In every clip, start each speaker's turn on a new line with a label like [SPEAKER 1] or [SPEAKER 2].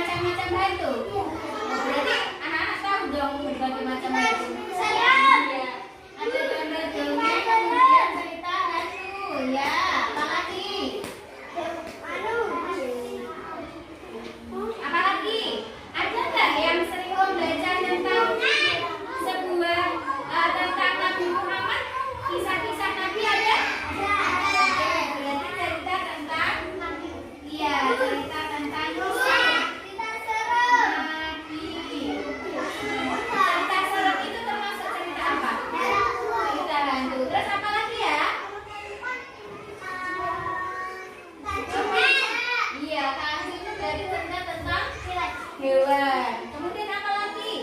[SPEAKER 1] bermacam-macam batu. Berarti anak-anak tahu dong berbagai macam batu.
[SPEAKER 2] Saya.
[SPEAKER 1] Iya. Ada gambar dongeng, kemudian cerita hantu. Ya, apa lagi? Apa lagi? Ada nggak yang sering membaca tentang sebuah tentang Nabi Muhammad? Kisah-kisah Nabi ada? Oke, berarti cerita tentang cerita tentang Nabi. Cerita serem itu termasuk cerita apa? Cerita hantu. Terus apa lagi ya? Iya, hantu itu berarti cerita tentang hewan. Kemudian apa lagi?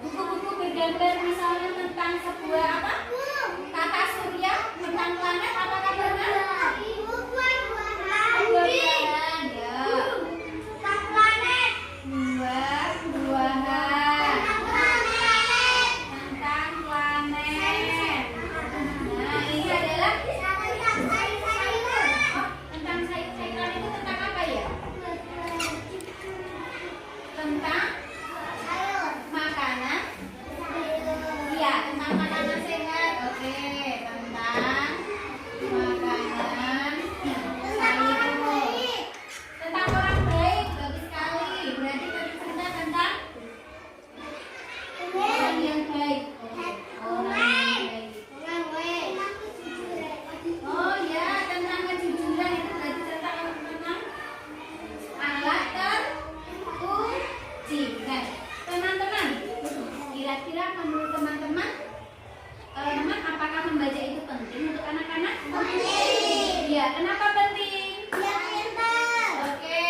[SPEAKER 1] Buku-buku bergambar misalnya tentang sebuah apa? Tata surya, tentang planet, apakah benar? Buah-buahan, ya. Buah-buahan. Tentang planet. Nah, ini adalah tentang sayur-sayuran itu tentang apa ya? Tentang makanan. Iya, tentang makanan sehat. Oke, tentang makanan sayur. Tentang orang baik, bagus sekali. Berarti cerita tentang orang yang baik. Orang yang baik. Oh ya, tentang kejujuran itu berarti tentang alat teruji. Nah, teman-teman, kira-kira menurut teman-teman, apakah membaca itu penting untuk anak-anak? Penting. Iya, kenapa penting?
[SPEAKER 2] Biar pintar.
[SPEAKER 1] Oke,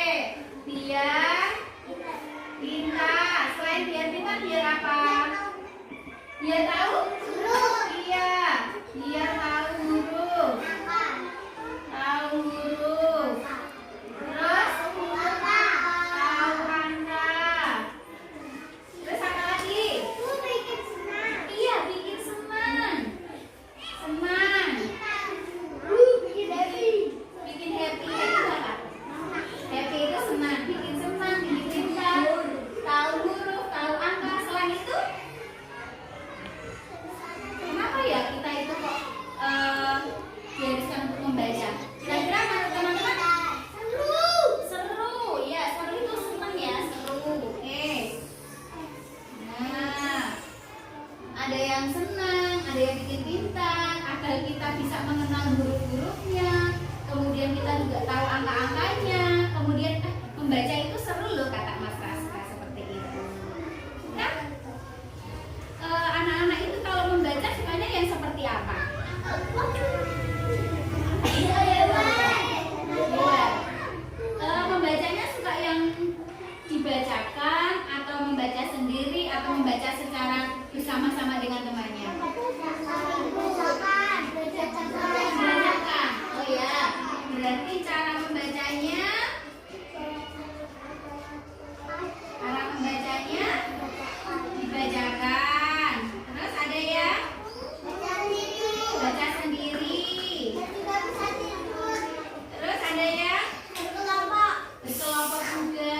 [SPEAKER 1] biar pintar. Selain biar pintar, biar apa? Biar tahu?
[SPEAKER 2] Huruf.
[SPEAKER 1] Iya, biar tahu huruf. Tahu huruf. Terus tahu angka. Terus apa lagi? Iya, bikin senang. Senang. Bikin happy itu apa? Happy itu senang, bikin senang, bikin pintar, tahu huruf, tahu angka. Selain itu, kenapa ya kita itu kok diharuskan untuk membaca? Kira-kira menurut teman-teman? Seru, ya seru itu senang ya, seru. Oke. Nah, ada yang senang, ada yang bikin pintar, agar kita bisa mengenal huruf-hurufnya. Kemudian kita juga tahu angka-angkanya. Kemudian membaca itu seru loh, kata Mas Raska, seperti itu. Nah, anak-anak itu kalau membaca sukanya yang seperti apa? Membacanya suka yang dibacakan atau membaca sendiri atau membaca secara bersama-sama dengan temannya? Dibacakan. Oh ya, berarti cara membacanya dibacakan. Terus ada ya baca sendiri. Terus ada ya berkelompok juga.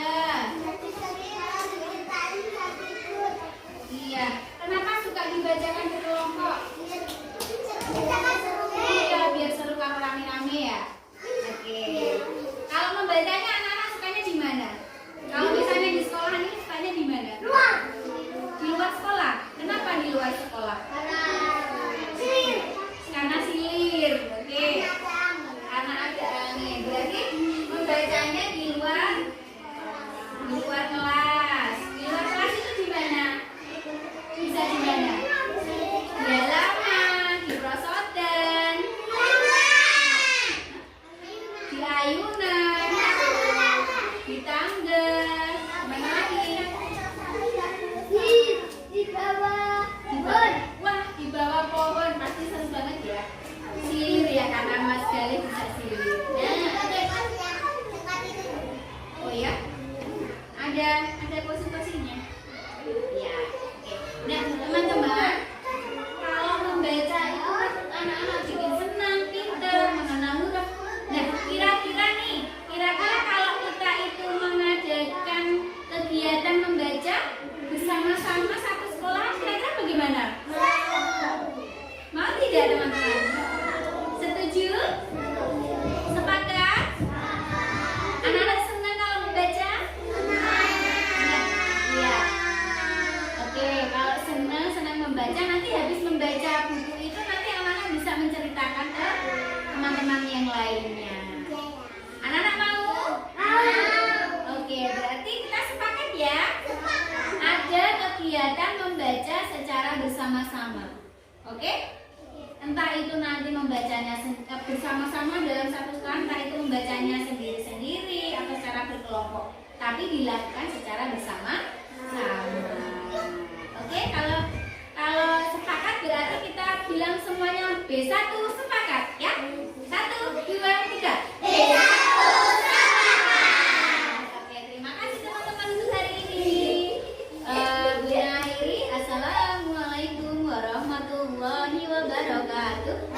[SPEAKER 1] Iya, kenapa suka dibacakan berkelompok? Iya, biar seru kalau rame-rame ya. Oke. Kalau membacanya anak-anak sukanya di mana? Kalau misalnya di sekolah ini sukanya di mana? Di luar sekolah. Kenapa di luar sekolah? Karena silir. Oke. Karena ada angin. Berarti membacanya di luar kelas. Di luar kelas itu di mana? Bisa di mana? Di halaman, di prosodan, di ayunan, di tangga, mana lagi?
[SPEAKER 2] Di bawah.
[SPEAKER 1] Wah, di bawah pohon pasti seru banget ya. Silir ya, karena Mas Galih bisa silir. Oh ya, ada posisi-posisinya. Ya, oke. Nah, teman-teman, kalau membaca itu anak-anak bikin senang, pintar, mengenal huruf. Nah, kira-kira kalau kita itu mengadakan bersama-sama. Oke? Entah itu nanti membacanya bersama-sama dalam satu sekolah, entah itu membacanya sendiri-sendiri atau secara berkelompok, tapi dilakukan secara bersama-sama. Oke, kalau sepakat berarti kita bilang semuanya B1 sepakat ya. 1, 2, 3.
[SPEAKER 2] B1
[SPEAKER 1] Oke, terima kasih teman-teman untuk hari ini. Bunda akhiri, assalamualaikum warahmatullahi wabarakatuh.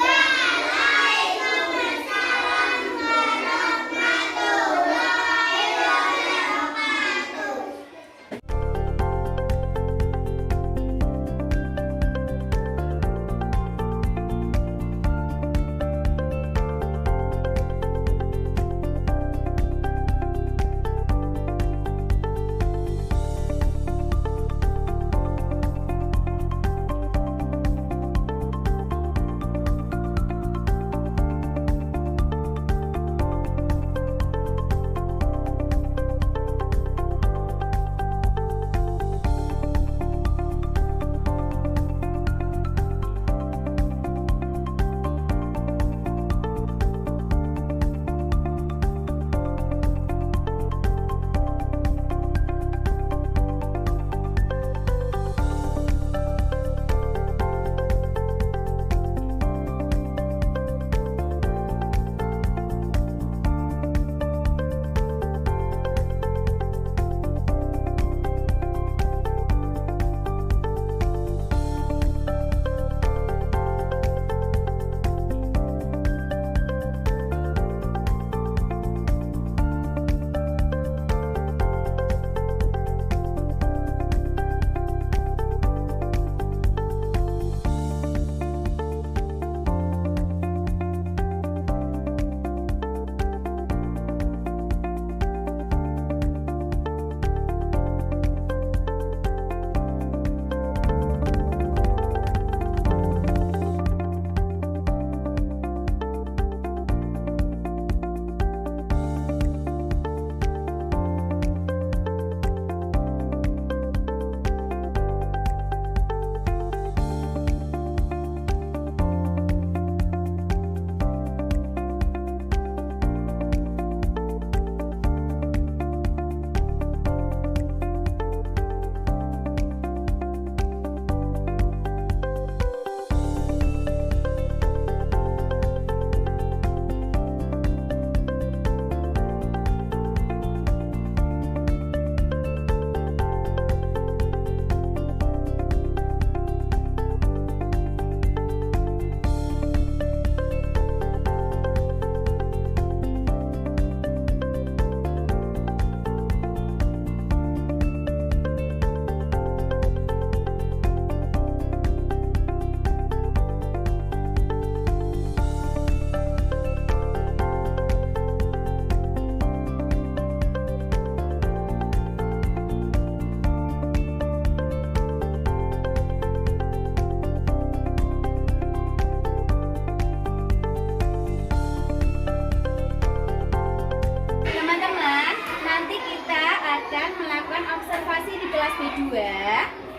[SPEAKER 1] B2.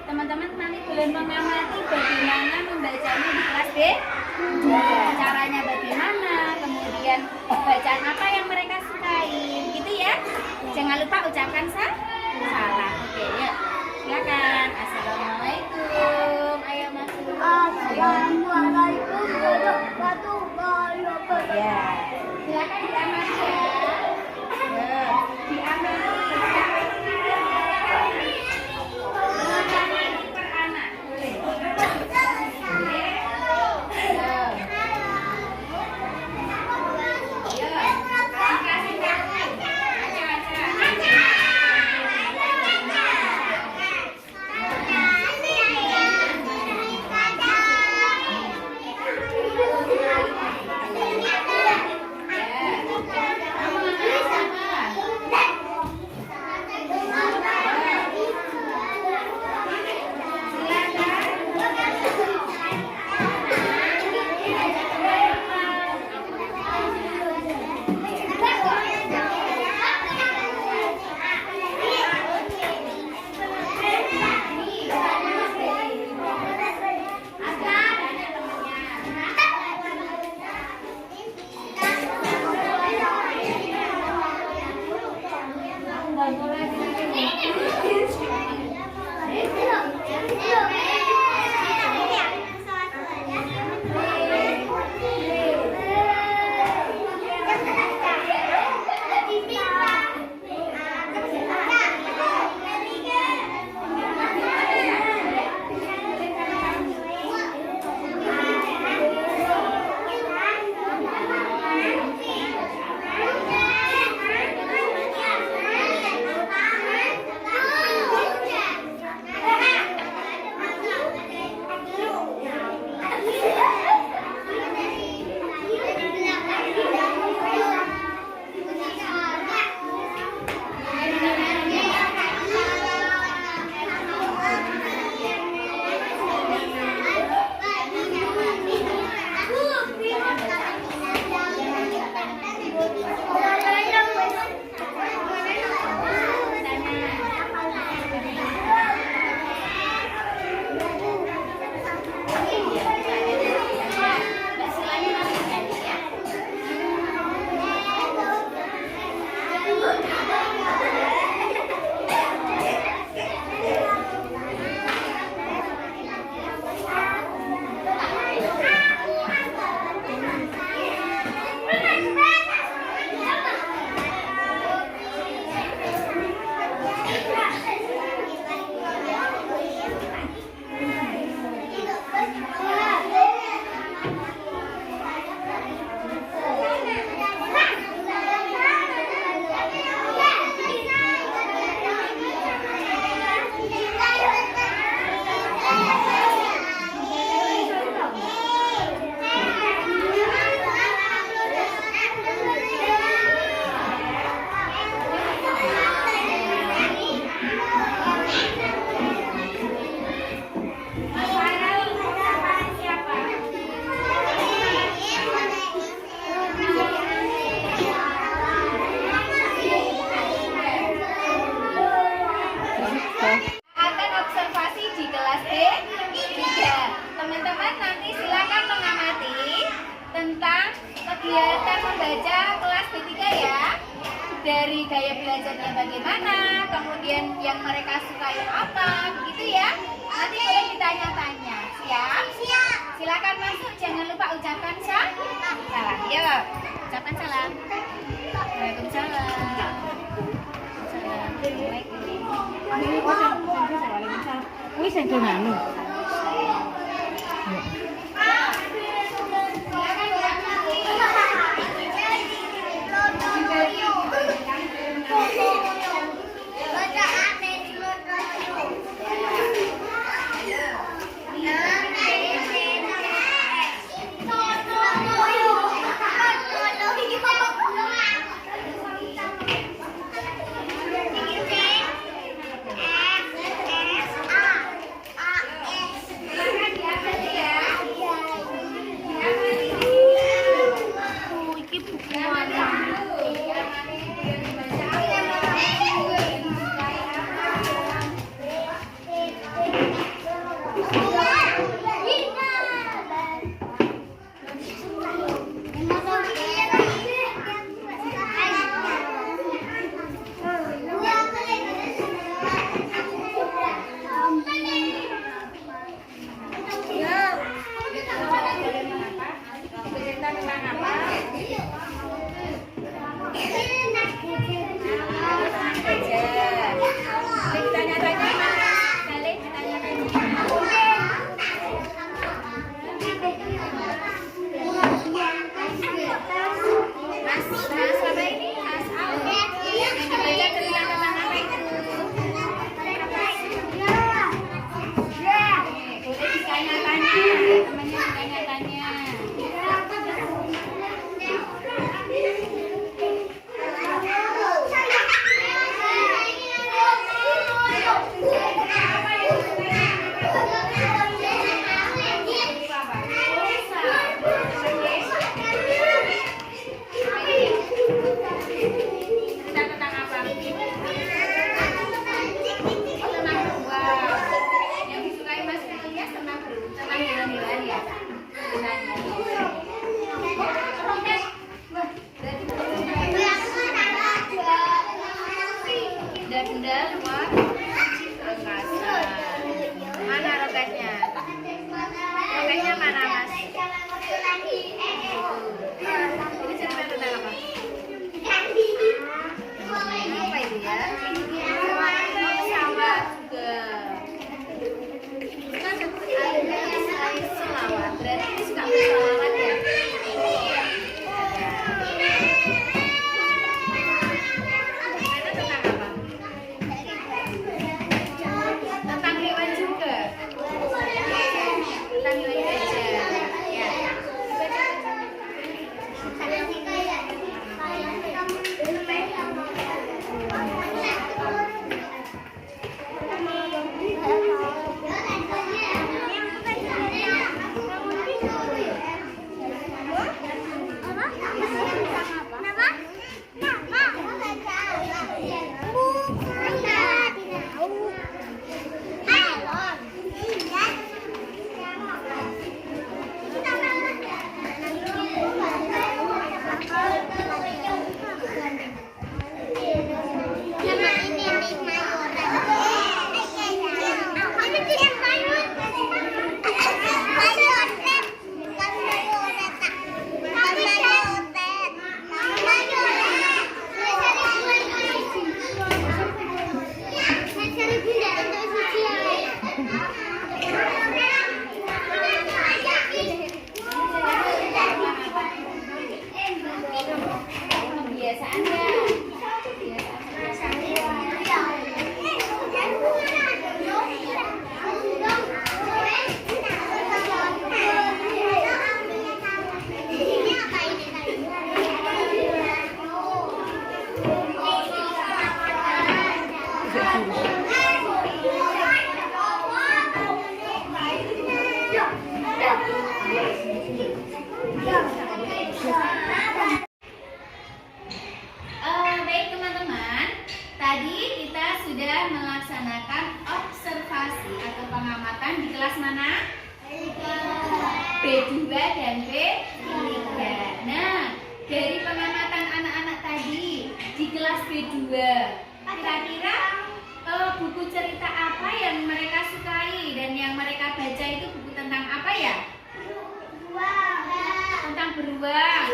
[SPEAKER 1] Teman-teman nanti boleh mengamati bagaimana membacanya di kelas B2. Caranya bagaimana, kemudian bacaan apa yang mereka sukai, gitu ya. Jangan lupa ucapkan salam. Oke, yuk. Silakan. Assalamualaikum. Ayo masuk.
[SPEAKER 2] Assalamualaikum warahmatullahi wabarakatuh.
[SPEAKER 1] Ya. Silakan diamati ya. Diamati. kemudian mereka sukai apa, begitu ya. Nanti boleh ditanya-tanya. Siap?
[SPEAKER 2] Siap.
[SPEAKER 1] Silakan masuk, jangan lupa ucapkan salam. Yuk, ucapkan salam. Waalaikumsalam.
[SPEAKER 3] Wih, saya nganu.
[SPEAKER 1] Benda luar angkasa. Mana roketnya? Roketnya mana, Mas? Ini cerita tentang apa? Apa itu ya? Pesawat juga. Kan air selawat. Berarti ini suka berselawat ya? Baik teman-teman, tadi kita sudah melaksanakan observasi atau pengamatan di kelas mana? B2 dan B3. Nah, dari pengamatan anak-anak tadi di kelas B2, kira-kira buang.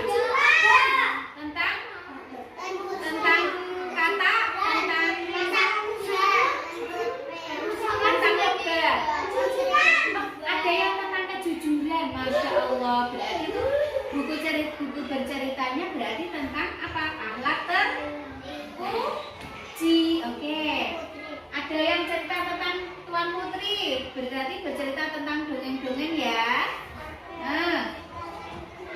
[SPEAKER 1] Tentang kata, tentang yoga. Ada yang tentang kejujuran, masya Allah. Berarti itu buku berceritanya berarti tentang apa? Akhlak terpuji. Oke. Ada yang cerita tentang Tuan Putri, berarti bercerita tentang dongeng-dongeng ya. Nah,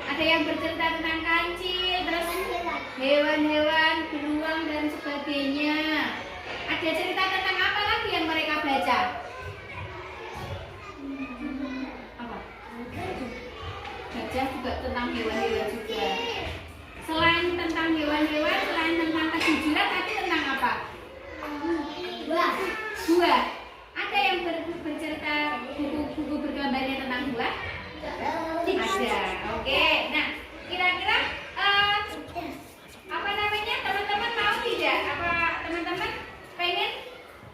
[SPEAKER 1] ada yang bercerita tentang kancil, terus hewan-hewan, beruang dan sebagainya. Ada cerita tentang apa lagi yang mereka baca? Apa? Gajah juga tentang hewan-hewan juga. Selain tentang hewan-hewan, selain tentang kejujuran, tadi tentang apa? Buah. Ada yang bercerita buku bergambarnya tentang buah? Ada. Oke. Nah, kira-kira apa namanya? Teman-teman tahu tidak? Apa teman-teman pengen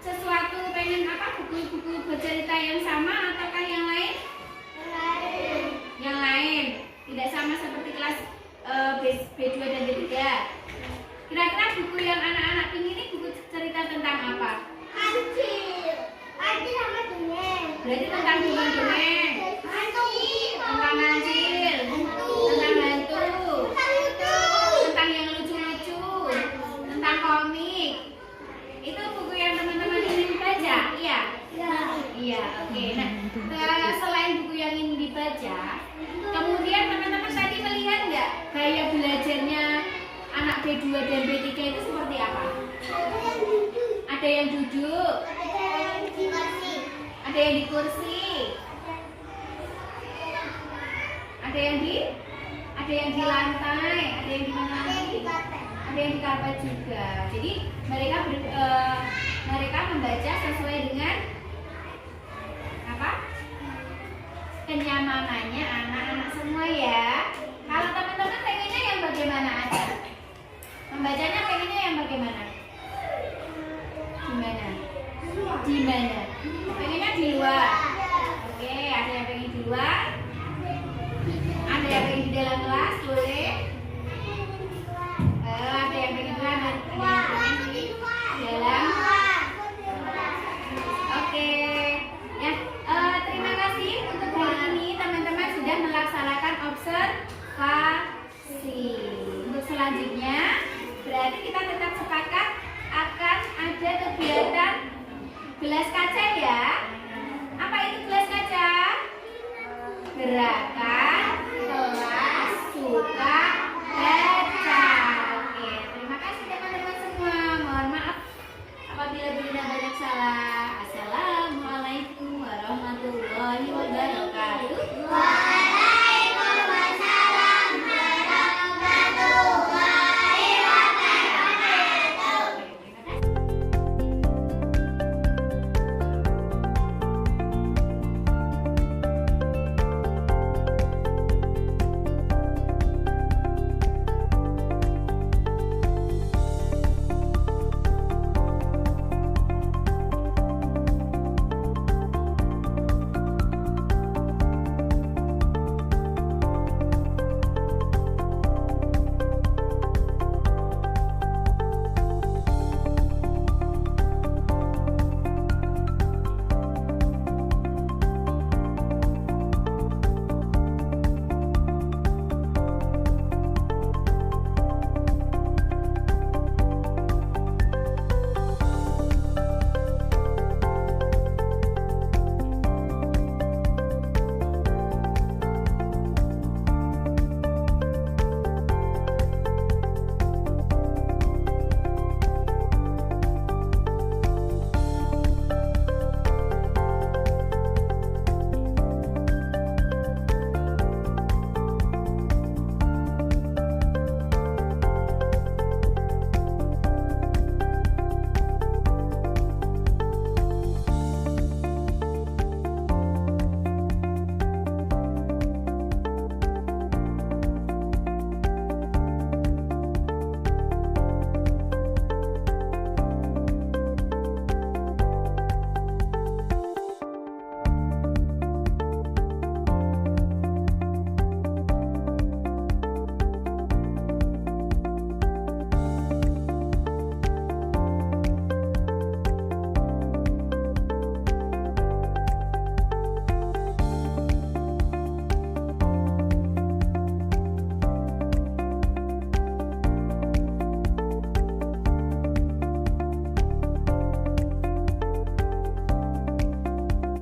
[SPEAKER 1] sesuatu, pengen apa? Buku-buku bercerita yang sama ataukah yang lain? Yang lain. Tidak sama seperti kelas B2 dan B3. Kira-kira buku yang anak-anak ini buku cerita tentang apa?
[SPEAKER 2] Kancil sama dongeng.
[SPEAKER 1] Berarti tentang dongeng-dongeng, tentang kancil, tentang hantu, tentang yang lucu-lucu, tentang komik. Itu buku yang teman-teman ingin baca, iya? Iya, oke. Nah, selain buku yang ingin dibaca, kemudian teman-teman tadi melihat nggak gaya belajarnya anak B2 dan B3 itu seperti apa? Ada yang duduk, ada yang di kursi, ada yang di lantai, ada yang di mana lagi? Ada yang di karpet juga. Jadi mereka membaca sesuai dengan apa? Kenyamanannya anak-anak semua ya. Kalau teman-teman pengennya yang bagaimana aja? Membacanya pengennya yang bagaimana? Gimana? Pengennya di luar. Oke, ada yang pengen di luar. Ada yang pengen di dalam kelas, boleh. Ada yang pengen di luar, ada yang pengen di dalam. Oke. Ya, terima kasih untuk hari ini teman-teman sudah melaksanakan observasi. Untuk selanjutnya, berarti kita tetap sepakat akan ada kegiatan gelas kaca ya. Apa itu gelas kaca? Gerakan